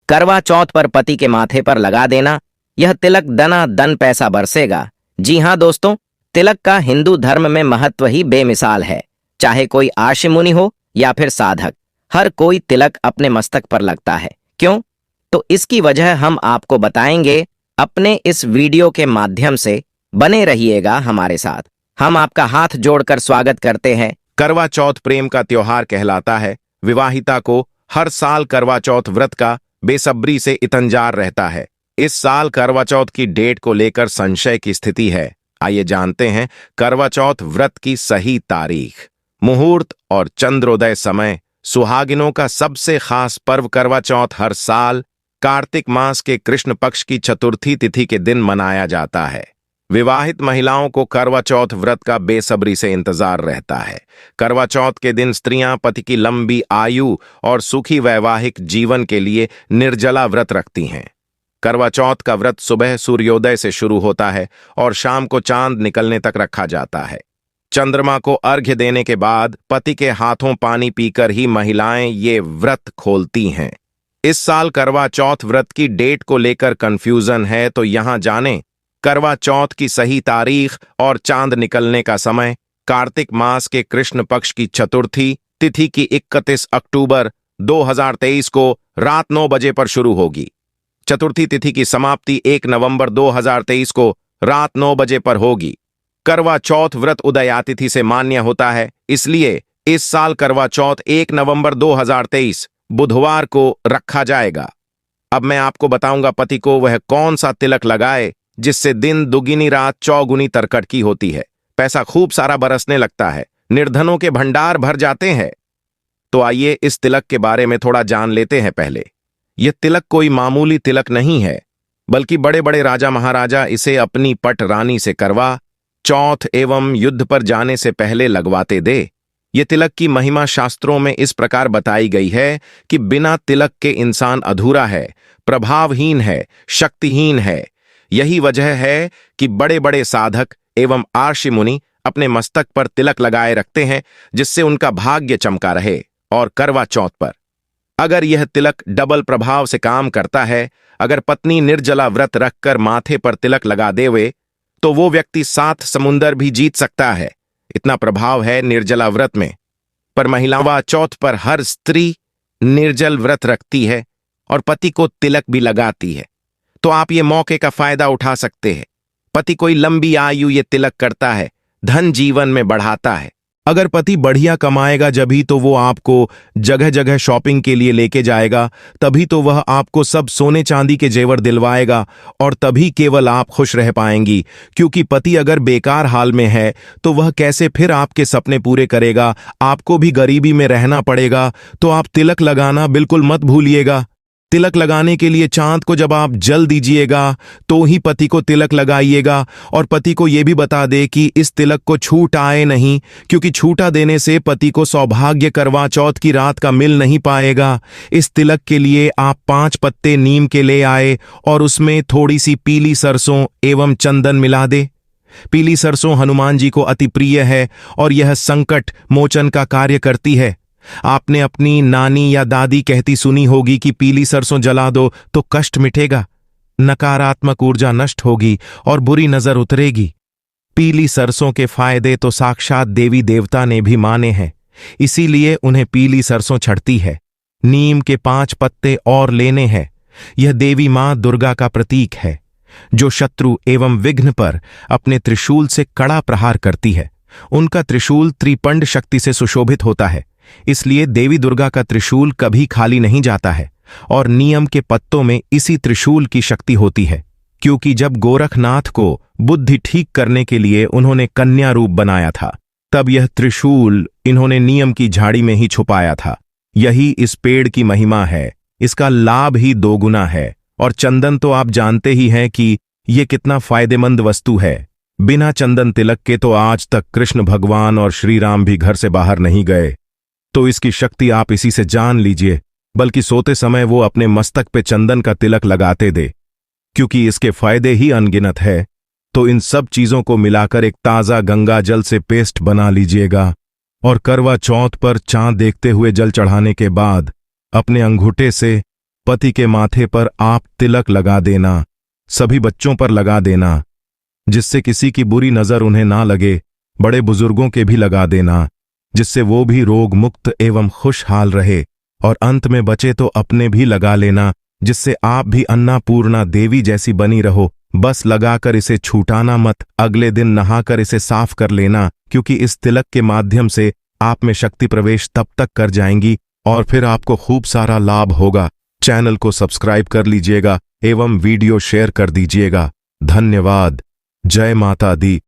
करवा चौथ पर पति के माथे पर लगा देना, यह तिलक दना दन पैसा बरसेगा। जी हाँ दोस्तों, तिलक का हिंदू धर्म में महत्व ही बेमिसाल है। चाहे कोई आर्षि मुनि हो या फिर साधक, हर कोई तिलक अपने मस्तक पर लगता है। क्यों? तो इसकी वजह हम आपको बताएंगे अपने इस वीडियो के माध्यम से। बने रहिएगा हमारे साथ। हम आपका हाथ जोड़कर स्वागत करते हैं। करवा चौथ प्रेम का त्योहार कहलाता है। विवाहिता को हर साल करवा चौथ व्रत का बेसब्री से इंतजार रहता है। इस साल करवा चौथ की डेट को लेकर संशय की स्थिति है। आइए जानते हैं करवा चौथ व्रत की सही तारीख, मुहूर्त और चंद्रोदय समय। सुहागिनों का सबसे खास पर्व करवा चौथ हर साल कार्तिक मास के कृष्ण पक्ष की चतुर्थी तिथि के दिन मनाया जाता है। विवाहित महिलाओं को करवा चौथ व्रत का बेसब्री से इंतजार रहता है। करवा चौथ के दिन स्त्रियां पति की लंबी आयु और सुखी वैवाहिक जीवन के लिए निर्जला व्रत रखती हैं। करवा चौथ का व्रत सुबह सूर्योदय से शुरू होता है और शाम को चांद निकलने तक रखा जाता है। चंद्रमा को अर्घ्य देने के बाद पति के हाथों पानी पीकर ही महिलाएं ये व्रत खोलती हैं। इस साल करवा चौथ व्रत की डेट को लेकर कंफ्यूजन है, तो यहां जानें करवा चौथ की सही तारीख और चांद निकलने का समय। कार्तिक मास के कृष्ण पक्ष की चतुर्थी तिथि की 31 अक्टूबर 2023 को रात 9 बजे पर शुरू होगी। चतुर्थी तिथि की समाप्ति 1 नवंबर 2023 को रात 9 बजे पर होगी। करवा चौथ व्रत उदया तिथि से मान्य होता है, इसलिए इस साल करवा चौथ 1 नवंबर 2023 बुधवार को रखा जाएगा। अब मैं आपको बताऊंगा पति को वह कौन सा तिलक लगाए जिससे दिन दुगुनी रात चौगुनी तरकट की होती है, पैसा खूब सारा बरसने लगता है, निर्धनों के भंडार भर जाते हैं। तो आइए इस तिलक के बारे में थोड़ा जान लेते हैं। पहले, यह तिलक कोई मामूली तिलक नहीं है, बल्कि बड़े बड़े राजा महाराजा इसे अपनी पट रानी से करवा चौथ एवं युद्ध पर जाने से पहले लगवाते दे। ये तिलक की महिमा शास्त्रों में इस प्रकार बताई गई है कि बिना तिलक के इंसान अधूरा है, प्रभावहीन है, शक्तिहीन है। यही वजह है कि बड़े बड़े साधक एवं आर्षि मुनि अपने मस्तक पर तिलक लगाए रखते हैं, जिससे उनका भाग्य चमका रहे। और करवा चौथ पर अगर यह तिलक डबल प्रभाव से काम करता है, अगर पत्नी निर्जला व्रत रखकर माथे पर तिलक लगा देवे तो वो व्यक्ति 7 समुंदर भी जीत सकता है, इतना प्रभाव है निर्जला व्रत में। पर महिलावा चौथ पर हर स्त्री निर्जल व्रत रखती है और पति को तिलक भी लगाती है, तो आप ये मौके का फायदा उठा सकते हैं। पति कोई लंबी आयु ये तिलक करता है, धन जीवन में बढ़ाता है। अगर पति बढ़िया कमाएगा जभी तो वो आपको जगह जगह शॉपिंग के लिए लेके जाएगा, तभी तो वह आपको सब सोने चांदी के जेवर दिलवाएगा, और तभी केवल आप खुश रह पाएंगी। क्योंकि पति अगर बेकार हाल में है तो वह कैसे फिर आपके सपने पूरे करेगा, आपको भी गरीबी में रहना पड़ेगा। तो आप तिलक लगाना बिल्कुल मत भूलिएगा। तिलक लगाने के लिए चांद को जब आप जल दीजिएगा तो ही पति को तिलक लगाइएगा, और पति को यह भी बता दे कि इस तिलक को छूट आए नहीं, क्योंकि छूटा देने से पति को सौभाग्य करवा चौथ की रात का मिल नहीं पाएगा। इस तिलक के लिए आप 5 पत्ते नीम के ले आए और उसमें थोड़ी सी पीली सरसों एवं चंदन मिला दे। पीली सरसों हनुमान जी को अति प्रिय है और यह संकट मोचन का कार्य करती है। आपने अपनी नानी या दादी कहती सुनी होगी कि पीली सरसों जला दो तो कष्ट मिटेगा, नकारात्मक ऊर्जा नष्ट होगी और बुरी नजर उतरेगी। पीली सरसों के फायदे तो साक्षात देवी देवता ने भी माने हैं, इसीलिए उन्हें पीली सरसों चढ़ती है। नीम के 5 पत्ते और लेने हैं। यह देवी मां दुर्गा का प्रतीक है, जो शत्रु एवं विघ्न पर अपने त्रिशूल से कड़ा प्रहार करती है। उनका त्रिशूल त्रिपंड शक्ति से सुशोभित होता है, इसलिए देवी दुर्गा का त्रिशूल कभी खाली नहीं जाता है। और नियम के पत्तों में इसी त्रिशूल की शक्ति होती है, क्योंकि जब गोरखनाथ को बुद्धि ठीक करने के लिए उन्होंने कन्या रूप बनाया था, तब यह त्रिशूल इन्होंने नियम की झाड़ी में ही छुपाया था। यही इस पेड़ की महिमा है, इसका लाभ ही 2 गुना है। और चंदन तो आप जानते ही हैं कि यह कितना फायदेमंद वस्तु है। बिना चंदन तिलक के तो आज तक कृष्ण भगवान और श्री राम भी घर से बाहर नहीं गए। तो इसकी शक्ति आप इसी से जान लीजिए, बल्कि सोते समय वो अपने मस्तक पे चंदन का तिलक लगाते दे, क्योंकि इसके फायदे ही अनगिनत है। तो इन सब चीजों को मिलाकर एक ताजा गंगा जल से पेस्ट बना लीजिएगा और करवा चौथ पर चांद देखते हुए जल चढ़ाने के बाद अपने अंगूठे से पति के माथे पर आप तिलक लगा देना, सभी बच्चों पर लगा देना, जिससे किसी की बुरी नजर उन्हें ना लगे। बड़े बुजुर्गों के भी लगा देना, जिससे वो भी रोग मुक्त एवं खुशहाल रहे। और अंत में बचे तो अपने भी लगा लेना, जिससे आप भी अन्नपूर्णा देवी जैसी बनी रहो। बस लगाकर इसे छूटाना मत, अगले दिन नहाकर इसे साफ कर लेना, क्योंकि इस तिलक के माध्यम से आप में शक्ति प्रवेश तब तक कर जाएंगी और फिर आपको खूब सारा लाभ होगा। चैनल को सब्सक्राइब कर लीजिएगा एवं वीडियो शेयर कर दीजिएगा। धन्यवाद। जय माता दी।